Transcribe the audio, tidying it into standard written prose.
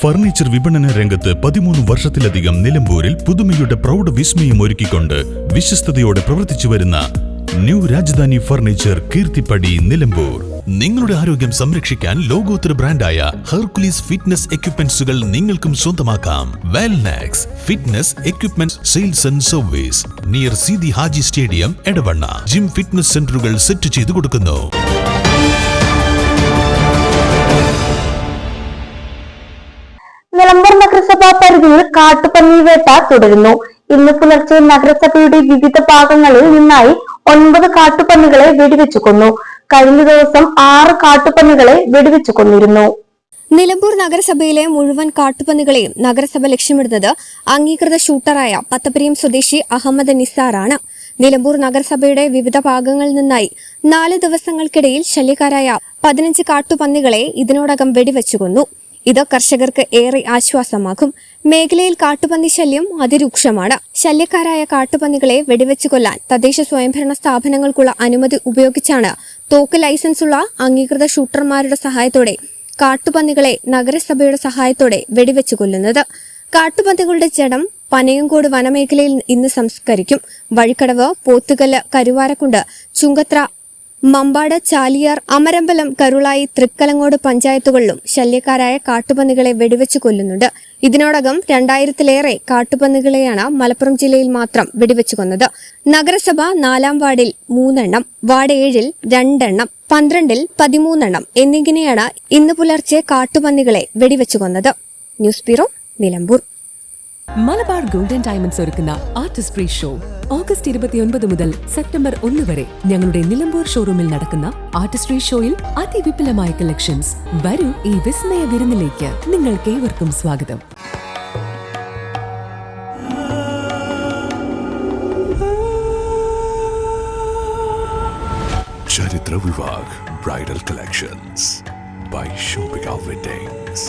Furniture വിപണന രംഗത്ത് 13 വർഷത്തിലധികം നിലമ്പൂരിൽ പുതുമയുടെ പ്രൗഢ വിസ്മയം ഒരുക്കിക്കൊണ്ട് വിശ്വസ്തയോടെ പ്രവർത്തിച്ചു വരുന്ന ന്യൂ രാജധാനി ഫർണിച്ചർ കീർത്തിപ്പടി നിലമ്പൂർ. നിങ്ങളുടെ ആരോഗ്യം സംരക്ഷിക്കാൻ ലോകോത്തര ബ്രാൻഡായ ഹെർക്കുലീസ് ഫിറ്റ്നസ് എക്യുപ്മെന്റ്സുകൾ നിങ്ങൾക്കും സ്വന്തമാക്കാം. Wellnex fitness equipment sales and service near Seethi Haji stadium, Edavanna. Gym fitness സെന്ററുകൾ സെറ്റ് ചെയ്തു കൊടുക്കുന്നു. നിലമ്പൂർ നഗരസഭാ പരിധിയിൽ കാട്ടുപന്നി വേട്ട തുടരുന്നു. ഇന്ന് പുലർച്ചെ നഗരസഭയുടെ വിവിധ ഭാഗങ്ങളിൽ നിന്നായി 9 കാട്ടുപന്നികളെ വെടിവെച്ചു കൊന്നു. കഴിഞ്ഞ ദിവസം 6 കാട്ടുപന്നികളെ വെടിവെച്ചു കൊന്നിരുന്നു. നിലമ്പൂർ നഗരസഭയിലെ മുഴുവൻ കാട്ടുപന്നികളെയും നഗരസഭ ലക്ഷ്യമിടുന്നത് അംഗീകൃത ഷൂട്ടറായ പത്തപരിയം സ്വദേശി അഹമ്മദ് നിസാറാണ്. നിലമ്പൂർ നഗരസഭയുടെ വിവിധ ഭാഗങ്ങളിൽ നിന്നായി 4 ദിവസങ്ങൾക്കിടയിൽ ശല്യക്കാരായ 15 കാട്ടുപന്നികളെ ഇതിനോടകം വെടിവെച്ചു കൊന്നു. ഇത് കർഷകർക്ക് ഏറെ ആശ്വാസമാകും. മേഖലയിൽ കാട്ടുപന്നി ശല്യം അതിരൂക്ഷമാണ്. ശല്യക്കാരായ കാട്ടുപന്നികളെ വെടിവെച്ചു കൊല്ലാൻ തദ്ദേശ സ്വയംഭരണ സ്ഥാപനങ്ങൾക്കുള്ള അനുമതി ഉപയോഗിച്ചാണ് തോക്ക് ലൈസൻസുള്ള അംഗീകൃത ഷൂട്ടർമാരുടെ സഹായത്തോടെ കാട്ടുപന്നികളെ നഗരസഭയുടെ സഹായത്തോടെ വെടിവെച്ചു കൊല്ലുന്നത്. കാട്ടുപന്നികളുടെ ജഡം പനയങ്കോട് വനമേഖലയിൽ ഇന്ന് സംസ്കരിക്കും. വഴിക്കടവ്, പോത്തുകല്ല്, കരുവാരക്കുണ്ട്, ചുങ്കത്ര, മമ്പാട്, ചാലിയാർ, അമരമ്പലം, കരുളായി, തൃക്കലങ്ങോട് പഞ്ചായത്തുകളിലും ശല്യക്കാരായ കാട്ടുപന്നികളെ വെടിവെച്ചു കൊല്ലുന്നുണ്ട്. ഇതിനോടകം 2000-ലേറെ കാട്ടുപന്നികളെയാണ് മലപ്പുറം ജില്ലയിൽ മാത്രം വെടിവെച്ചു കൊന്നത്. നഗരസഭ 4-ാം വാർഡിൽ 3 എണ്ണം, വാർഡ് 7-ൽ 2 എണ്ണം, 12-ൽ 13 എണ്ണം എന്നിങ്ങനെയാണ് ഇന്ന് പുലർച്ചെ കാട്ടുപന്നികളെ വെടിവെച്ചു കൊന്നത്. News bureau, Nilambur. Malabar golden diamonds ഒരുക്കുന്ന ആർട്ടിസ്റ്റ് ഫ്രീ ഷോ ഓഗസ്റ്റ് 29 മുതൽ സെപ്റ്റംബർ 1 വരെ ഞങ്ങളുടെ നിലമ്പൂർ ഷോറൂമിൽ നടക്കുന്ന ആർട്ടിസ്റ്റ് ഫ്രീ ഷോയിൽ അതിവിപുലമായ കളക്ഷൻസ്. വരൂ, ഈ വിസ്മയ വിരുന്നിലേക്ക് നിങ്ങൾക്കേവർക്കും സ്വാഗതം. ചരിത്ര Vivah bridal collections by Shobhika Weddings.